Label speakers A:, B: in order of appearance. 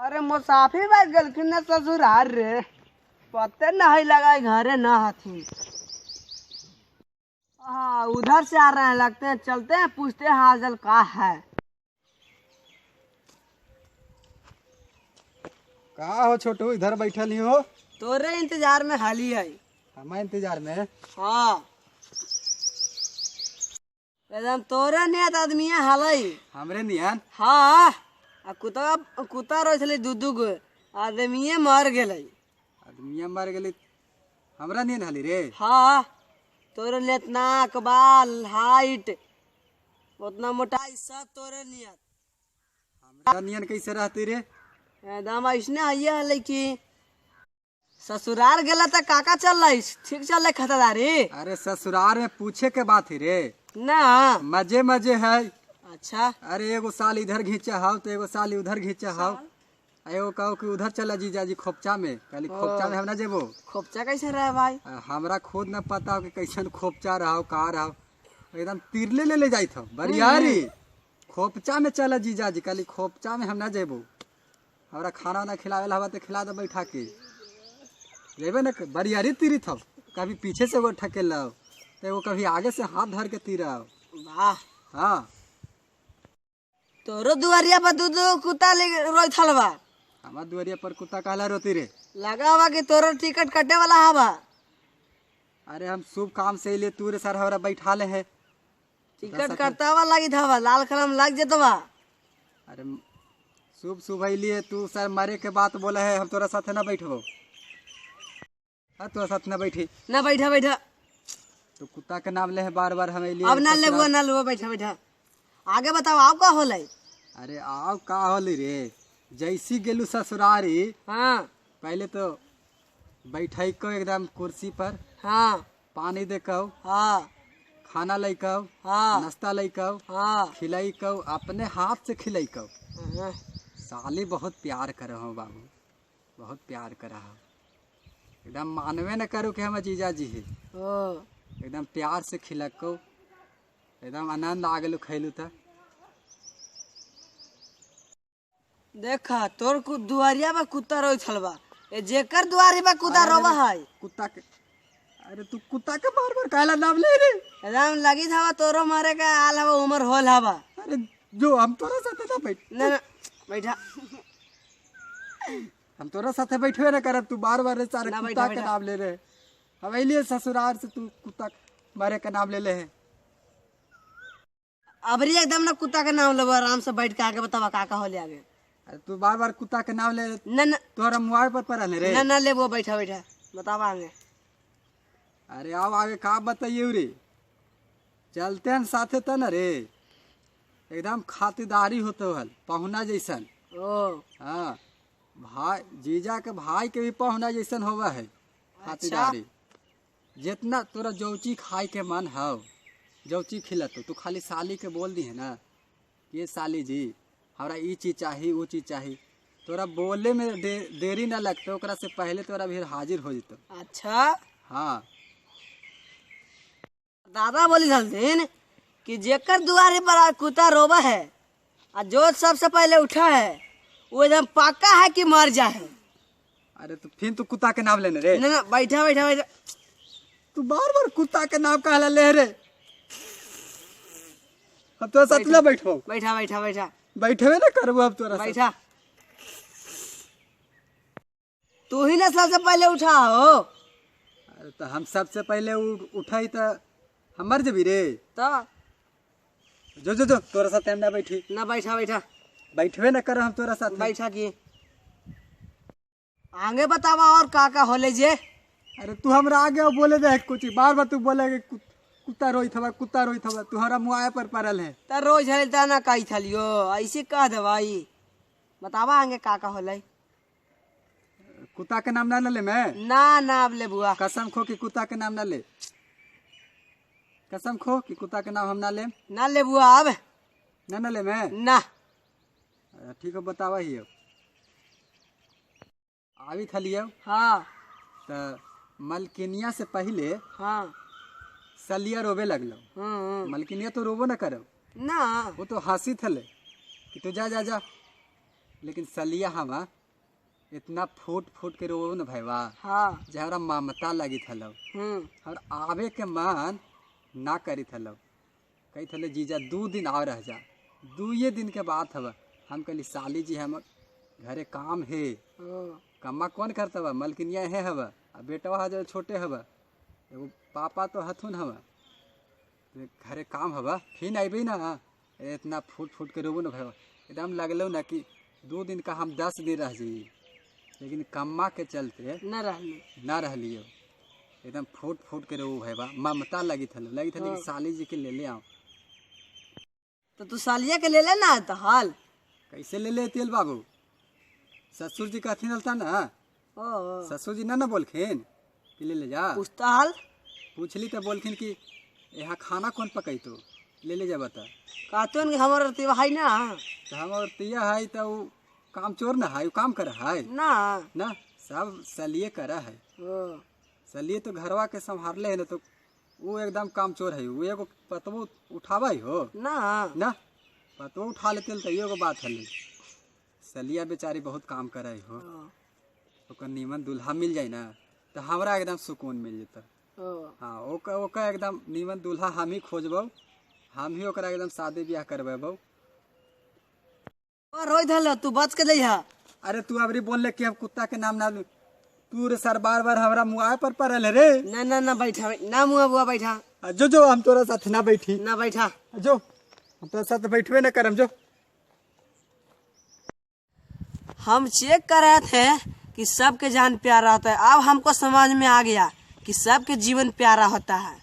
A: अरे मुसाफिर बात गलखिन न ससुराल रे, पत्ते नहीं लगा घरे न हथी। हाँ उधर से आ रहे हैं, लगते हैं चलते हैं पूछते हैं हाजल का है।
B: कहा हो छोटू, इधर बैठल ही हो?
A: तोरे इंतजार में हाली है।
B: हमारे इंतजार में?
A: हाँ एकदम तोरे नियत आदमी हालई।
B: हमरे नियन?
A: हाँ आ कुत्ता कुत्ता रोचले दू गो आदमी मर गए।
B: आदमिया मर गए हमरा नियन हाली रे?
A: हाँ तोरे नियत नाक बाल हाइट उतना मोटाई सब तोरे नियत।
B: हमरा नियन कैसे रहती रे?
A: एकदम ऐसने आइए हले कि ससुराल गेला त काका चल रही ठीक चल रही खतरदारी।
B: अरे ससुराल में पूछे के बात ही रे,
A: ना
B: मजे मजे है।
A: अच्छा
B: अरे एगो साल इधर घींचा हाउ तो एगो साल उधर घींचा हाउ। एगो कहो कि उधर चला जीजाजी खोपचा में, कहली खोपचा में हम ना जेबो।
A: खोपचा कैसे रहे भाई?
B: हमरा खुद न पता हो कि कैसन खोपचा रहो का रहो, एकदम तिरले ले जाई था बरियारी। खोपचा में चला जीजाजी, कहली खोपचा में हम ना जेबो। हमरा खाना ना खिलावे हवा तो खिला दे बैठा के जेबे न बरियारी तीरी था। कभी पीछे से वो ठकेल तो वो कभी आगे से हाथ धर के तीरा।
A: वाह
B: हाँ
A: तोरो दुआरिया पर दू कुत्ता रोई थलवा।
B: हमार दुआरिया पर कुत्ता कहला रोती रे?
A: लगा हुआ कि तोरो टिकट कटे वाला हवा।
B: अरे हम शुभ काम से लिए तू रे सर हमरा बैठा ले है।
A: टिकट कटता हुआ लगी था लाल कलम लग जतवा।
B: अरे शुभ शुभ लिए तू सर मरे के बात बोला है, हम तोरा साथ ना बैठबो। हाँ तोरा साथ ना बैठी
A: ना बैठा बैठा
B: तो कुत्ता के नाम ले है बार बार हमें लिए।
A: अब ना लेबो ना लेबो बैठा बैठा। आगे बताओ आप का होलै?
B: अरे आओ का होली रे, जैसी गेलू ससुरारी
A: हाँ
B: पहले तो बैठे को एकदम कुर्सी पर,
A: हाँ
B: पानी दे कहो,
A: हाँ
B: खाना ले कहो,
A: हाँ
B: नाश्ता ले कहो,
A: हाँ
B: खिलाई कहो, अपने हाथ से खिलाई कहो।
A: हाँ।
B: साली बहुत प्यार करो हो बाबू, बहुत प्यार करा हो। एकदम मानवे न करो कि हम जीजा जी है।
A: ओ
B: एकदम प्यार से खिलको, एकदम आनंद आ गलू खैलू तो।
A: देखा तोर दुआरिया पर कुत्ता रोई थलवा, ए जेकर दुआरी पर कुत्ता रोवा है।
B: कुत्ता के अरे तू कुत्ता के बार बार काला नाम ले रे?
A: एकदम लगी था तोरो मारे का आल हवा उम्र होल हवा।
B: अरे जो हम तोरा साथे ना बैठ
A: ना ना बैठा
B: हम तोरा साथे बैठवे ना करब, तू बार बार सारे
A: ना
B: कुत्ता
A: बैठा,
B: के
A: बैठा।
B: नाम ले रहे। हम लिए ससुराल से तू कुत्ता मारे का नाम ले ले है।
A: अबरी एकदम ना कुत्ता के नाम लेबो आराम से बैठ के। आगे बतावा का होले आगे?
B: अरे तू बार बार कुत्ता के नाम ले
A: ना ना
B: तोरा मोबाइल पर पड़ल है रे?
A: ना ना लेबो बैठा बैठा बतावा आगे।
B: अरे आओ आगे का बताइए रे, चलते हैं साथे त न रे, एकदम खातिरदारी होते हल पहुना जैसन।
A: ओ
B: हाँ भाई जीजा के भाई के भी पहुना जैसन होवा है खातिरदारी। जितना तोरा जौची खाए के मन हो जौची खिलतो, तू खाली साली के बोल दी है ना कि ये साली जी हमरा ई चीज चाहिए वो चीज चाहिए, तोरा बोले में देरी ना लगते, ओकरा से पहले तोरा भी हाजिर हो जतो।
A: अच्छा
B: हाँ
A: दादा बोली हलथिन कि जेकर दुआरे पर कुत्ता रोवा है और जो सबसे पहले उठा है वो एकदम पक्का है कि मर जाए।
B: अरे तो फिर तू कुत्ता के नाम लेने रे?
A: ना ना बैठा बैठा बैठा
B: तू बार बार कुत्ता के नाम कहला ले रे? अब तोरा साथ ना बैठो,
A: बैठा बैठा बैठा
B: बैठवे ना करबो अब तोरा साथ।
A: बैठा तू ही ना सबसे पहले उठा हो।
B: अरे तो हम सबसे पहले उठाई तो हमर जबी रे?
A: तो
B: जो जो जो तोरा साथ हम ना बैठी,
A: ना बैठा बैठा
B: बैठवे ना कर हम तोरा साथ।
A: बैठा की आगे बतावा और का होले जे?
B: अरे तू हमरा आगे बोले दे कुछ, बार बार तू बोले कि कुत्ता रोई थवा कुत्ता रोई थवा, तू हमारा मुआए पर पड़ल है।
A: त रोज हल ना कही थलियो ऐसे कह दवाई बतावा आगे का होले?
B: कुत्ता के नाम ना ले मैं?
A: ना ना अब ले बुआ
B: कसम खो कि कुत्ता के नाम ना ले, कसम खो कि कुत्ता के नाम हम ना ले।
A: ना ले बुआ अब
B: ना ले मैं?
A: ना
B: ठीक है बतावा ही आवी थलियो।
A: हाँ
B: तो मलकिनिया से पहले
A: हाँ
B: सलिया रोवे लगलो। मलकिनिया तो रोबो ना करो
A: ना
B: वो तो हंसी थले कि तू जा जा जा, लेकिन सलिया हवा इतना फूट फूट के रो न भैया
A: हाँ।
B: जे हमरा ममता लगी थलो और आवे के मन ना करी थलो। कही थले जीजा 2 दिन और रह जा। 2 दिन के बात हवा हम कहली साली जी हम घरे काम है। कम्मा कौन करता हवा मलकिनिया है हवा आ बेटवा जो छोटे हवा एगो पापा तो हथुन हवा घरे काम हवा फिर अबी ना। इतना फूट फूट के रोबो न भैया एकदम लगलो ना कि 2 दिन का हम 10 दिन रह जाइए लेकिन कम्मा के चलते न रहलियो। एकदम फूट फूट के रोबो भैया ममता लगी थी कि साली जी के ले आओ।
A: तो तू सालिया के ले लेना तो हाल
B: कैसे ले तेल बाबू ससुर जी कहथिन हलता ना ससुर जी ना बोलखिन कि ले जा
A: पूछता हाल
B: पूछली तो बोलखिन कि यहाँ खाना कौन पकई तो ले जा बता
A: कहतुन कि हमर तिवा है ना
B: तो हम तिया है तो काम चोर ना है वो काम कर है
A: ना
B: ना सब सलिए करा है। सलिए तो घरवा के संभाल ले है ना तो वो एकदम काम चोर है। वो एगो पतवो उठावा ही हो
A: ना
B: ना पतवो उठा लेते तो एगो बात है। सलिया बेचारी बहुत काम करे हो ओकर नीमन दूल्हा मिल जाए ना तो हमरा एकदम सुकून मिल जेता। हाँ ओकर एकदम नीमन दूल्हा हम ही खोजबो हम ही ओकरा एकदम शादी ब्याह करवेबो।
A: और रोई धल तू बच के जइहा।
B: अरे तू अबरी बोल ले कि हम कुत्ता के नाम ना तू रे सर बार बार हमरा मुआए पर पड़ल रे।
A: ना ना ना बैठा ना मुआ बुआ बैठा
B: जो हम तोरा साथ ना बैठी
A: ना बैठा
B: जो हम तोरा साथ बैठबे ना करम जो।
A: हम चेक कर रहे थे कि सबके जान प्यारा होता है। अब हमको समझ में आ गया कि सबके जीवन प्यारा होता है।